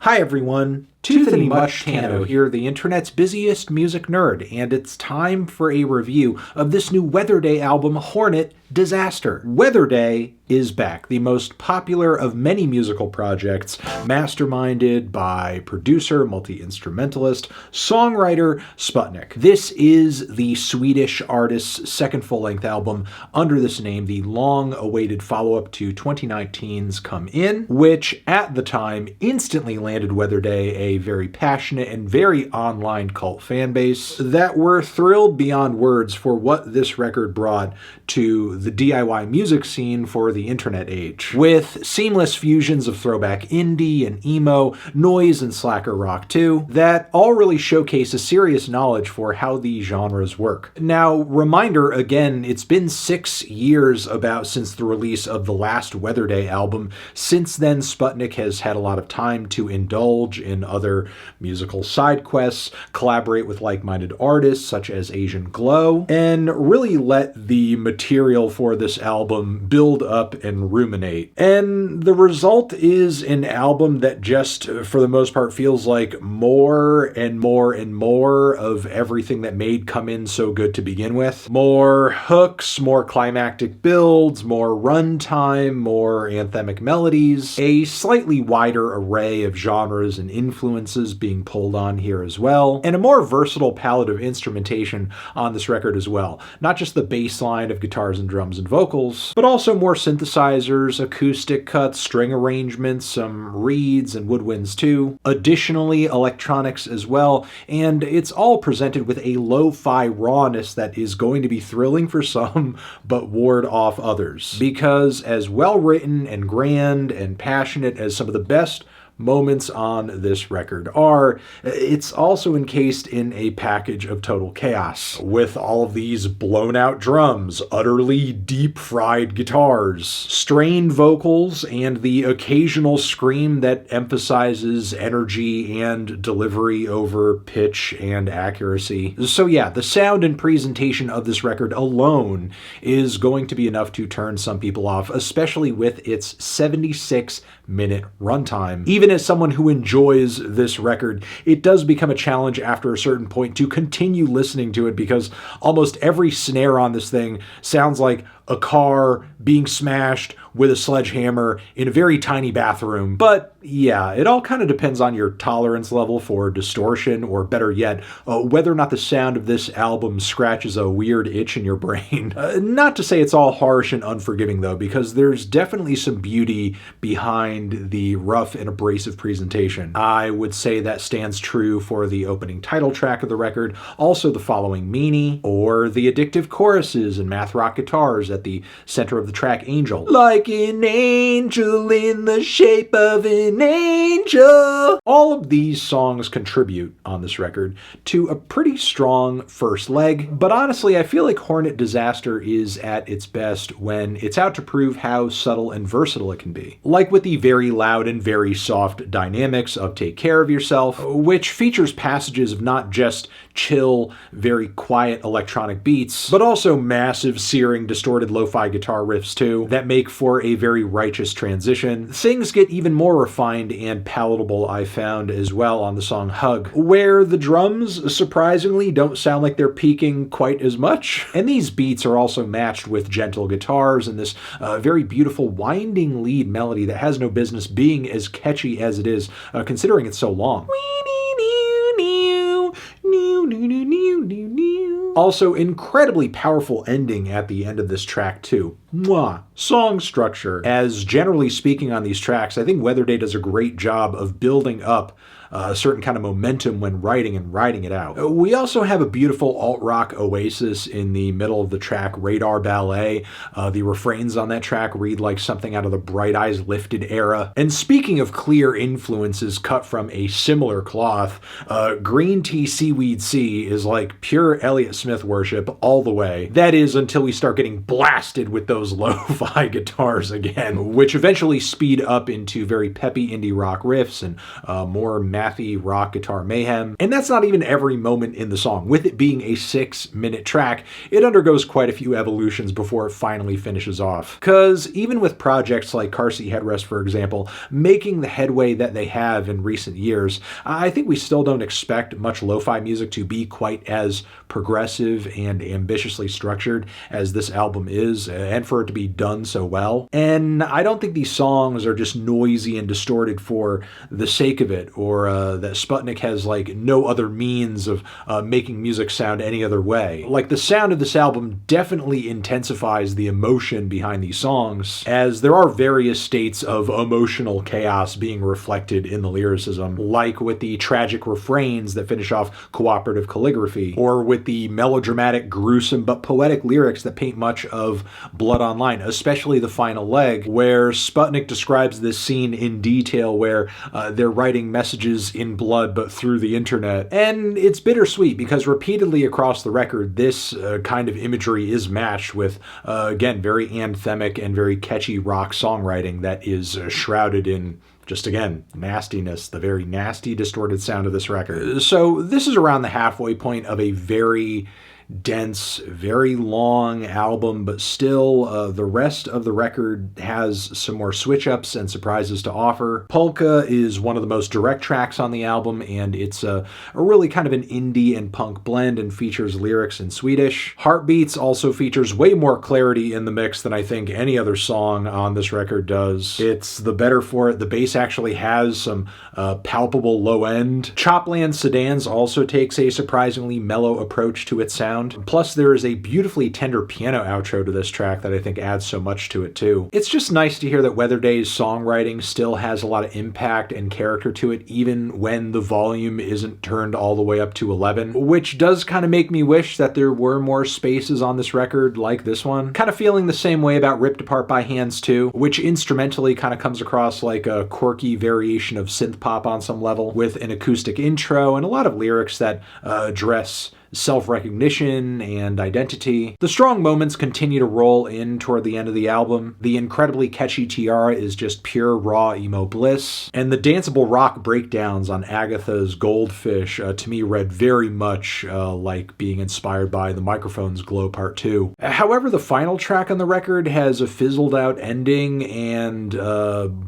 Hi everyone, Toothany Much Tano here, the internet's busiest music nerd, and it's time for a review of this new Weatherday album, Hornet Disaster. Weatherday is back, the most popular of many musical projects, masterminded by producer, multi-instrumentalist, songwriter Sputnik. This is the Swedish artist's second full-length album under this name, the long-awaited follow-up to 2019's Come In, which at the time instantly landed Weatherday a very passionate and very online cult fan base that were thrilled beyond words for what this record brought to the DIY music scene for the internet age. With seamless fusions of throwback indie and emo, noise and slacker rock too, that all really showcase a serious knowledge for how the genres work. Now, reminder again, it's been 6 years about since the release of the last Weatherday album. Since then, Sputnik has had a lot of time to indulge in other musical side quests, collaborate with like-minded artists such as Asian Glow, and really let the material for this album build up and ruminate. And the result is an album that just, for the most part, feels like more and more and more of everything that made Come In so good to begin with. More hooks, more climactic builds, more runtime, more anthemic melodies, a slightly wider array of genres and influences being pulled on here as well, and a more versatile palette of instrumentation on this record as well. Not just the bass line of guitars and drums and vocals, but also more synthesizers, acoustic cuts, string arrangements, some reeds and woodwinds too. Additionally, electronics as well, and it's all presented with a lo-fi rawness that is going to be thrilling for some, but ward off others. Because as well written and grand and passionate as some of the best moments on this record are, it's also encased in a package of total chaos, with all of these blown out drums, utterly deep-fried guitars, strained vocals, and the occasional scream that emphasizes energy and delivery over pitch and accuracy. So yeah, the sound and presentation of this record alone is going to be enough to turn some people off, especially with its 76-minute runtime. Even as someone who enjoys this record, it does become a challenge after a certain point to continue listening to it, because almost every snare on this thing sounds like a car being smashed with a sledgehammer in a very tiny bathroom. But yeah, it all kind of depends on your tolerance level for distortion, or better yet, whether or not the sound of this album scratches a weird itch in your brain. Not to say it's all harsh and unforgiving though, because there's definitely some beauty behind the rough and abrasive presentation. I would say that stands true for the opening title track of the record, also the following Meanie, or the addictive choruses and math rock guitars at the center of the track Angel. Like an angel in the shape of an angel. All of these songs contribute on this record to a pretty strong first leg, but honestly, I feel like Hornet Disaster is at its best when it's out to prove how subtle and versatile it can be. Like with the very loud and very soft dynamics of Take Care of Yourself, which features passages of not just chill, very quiet electronic beats, but also massive, searing, distorted lo-fi guitar riffs too, that make for a very righteous transition. Things get even more refined and palatable, I found, as well on the song Hug, where the drums surprisingly don't sound like they're peaking quite as much. And these beats are also matched with gentle guitars and this very beautiful winding lead melody that has no business being as catchy as it is, considering it's so long. Also, incredibly powerful ending at the end of this track too. Mwah. Song structure. As generally speaking on these tracks, I think Weatherday does a great job of building up a certain kind of momentum when writing and riding it out. We also have a beautiful alt-rock oasis in the middle of the track, Radar Ballet. The refrains on that track read like something out of the Bright Eyes Lifted era. And speaking of clear influences cut from a similar cloth, Green Tea Seaweed Sea is like pure Elliott Smith worship all the way. That is until we start getting blasted with those lo-fi guitars again, which eventually speed up into very peppy indie rock riffs and more mathy rock guitar mayhem. And that's not even every moment in the song. With it being a 6-minute track, it undergoes quite a few evolutions before it finally finishes off. Because even with projects like Car Seat Headrest, for example, making the headway that they have in recent years, I think we still don't expect much lo-fi music to be quite as progressive and ambitiously structured as this album is, and for it to be done so well. And I don't think these songs are just noisy and distorted for the sake of it, or that Sputnik has like no other means of making music sound any other way. Like, the sound of this album definitely intensifies the emotion behind these songs, as there are various states of emotional chaos being reflected in the lyricism, like with the tragic refrains that finish off Cooperative Calligraphy, or with the melodramatic, gruesome, but poetic lyrics that paint much of Blood Online, especially the final leg, where Sputnik describes this scene in detail where they're writing messages in blood but through the internet. And it's bittersweet because repeatedly across the record, this kind of imagery is matched with, again, very anthemic and very catchy rock songwriting that is shrouded in just, again, nastiness, the very nasty, distorted sound of this record. So this is around the halfway point of a very dense, very long album, but still the rest of the record has some more switch-ups and surprises to offer. Polka is one of the most direct tracks on the album, and it's a really kind of an indie and punk blend and features lyrics in Swedish. Heartbeats also features way more clarity in the mix than I think any other song on this record does. It's the better for it. The bass actually has some palpable low end. Chopland Sedans also takes a surprisingly mellow approach to its sound. Plus, there is a beautifully tender piano outro to this track that I think adds so much to it too. It's just nice to hear that Weatherday's songwriting still has a lot of impact and character to it, even when the volume isn't turned all the way up to 11, which does kind of make me wish that there were more spaces on this record like this one. Kind of feeling the same way about Ripped Apart by Hands 2, which instrumentally kind of comes across like a quirky variation of synth pop on some level, with an acoustic intro and a lot of lyrics that address self-recognition and identity. The strong moments continue to roll in toward the end of the album. The incredibly catchy Tiara is just pure raw emo bliss, and the danceable rock breakdowns on AGATHA'S Goldfish to me read very much like being inspired by The Microphone's Glow Part 2. However, the final track on the record has a fizzled out ending and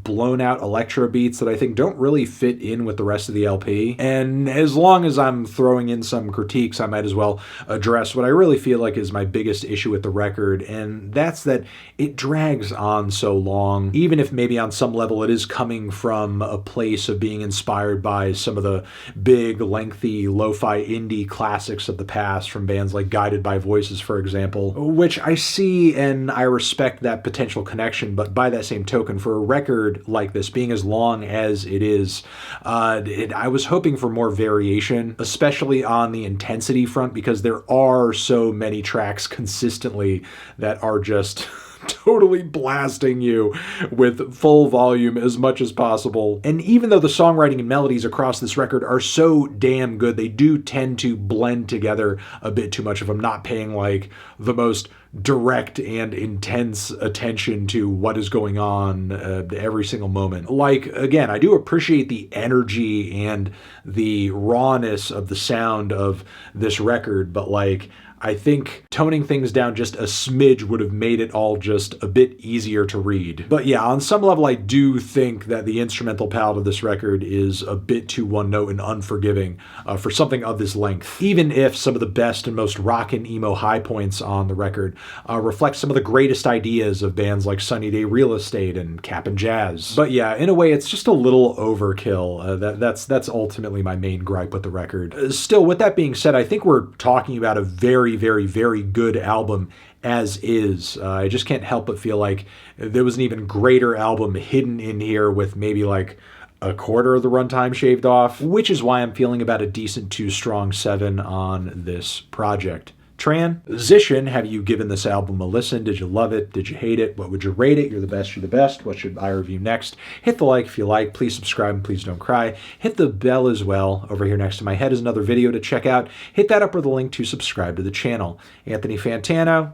blown out electro beats that I think don't really fit in with the rest of the LP. And as long as I'm throwing in some critiques, I might as well address what I really feel like is my biggest issue with the record, and that's that it drags on so long, even if maybe on some level it is coming from a place of being inspired by some of the big, lengthy, lo-fi indie classics of the past from bands like Guided by Voices, for example, which I see and I respect that potential connection, but by that same token, for a record like this being as long as it is, I was hoping for more variation, especially on the intensity front, because there are so many tracks consistently that are just totally blasting you with full volume as much as possible. And even though the songwriting and melodies across this record are so damn good, they do tend to blend together a bit too much if I'm not paying like the most direct and intense attention to what is going on every single moment. Like, again, I do appreciate the energy and the rawness of the sound of this record, but like, I think toning things down just a smidge would have made it all just a bit easier to read. But yeah, on some level, I do think that the instrumental palette of this record is a bit too one-note and unforgiving for something of this length, even if some of the best and most rock and emo high points on the record reflect some of the greatest ideas of bands like Sunny Day Real Estate and Cap'n Jazz. But yeah, in a way, it's just a little overkill. That's ultimately my main gripe with the record. Still, with that being said, I think we're talking about a very, very good album as is. I just can't help but feel like there was an even greater album hidden in here with maybe like a quarter of the runtime shaved off, which is why I'm feeling about a decent 2 strong 7 on this project. Transition, have you given this album a listen? Did you love it? Did you hate it? What would you rate it? You're the best, you're the best. What should I review next? Hit the like if you like. Please subscribe and please don't cry. Hit the bell as well. Over here next to my head is another video to check out. Hit that upper the link to subscribe to the channel. Anthony Fantano,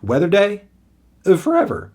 Weatherday, forever.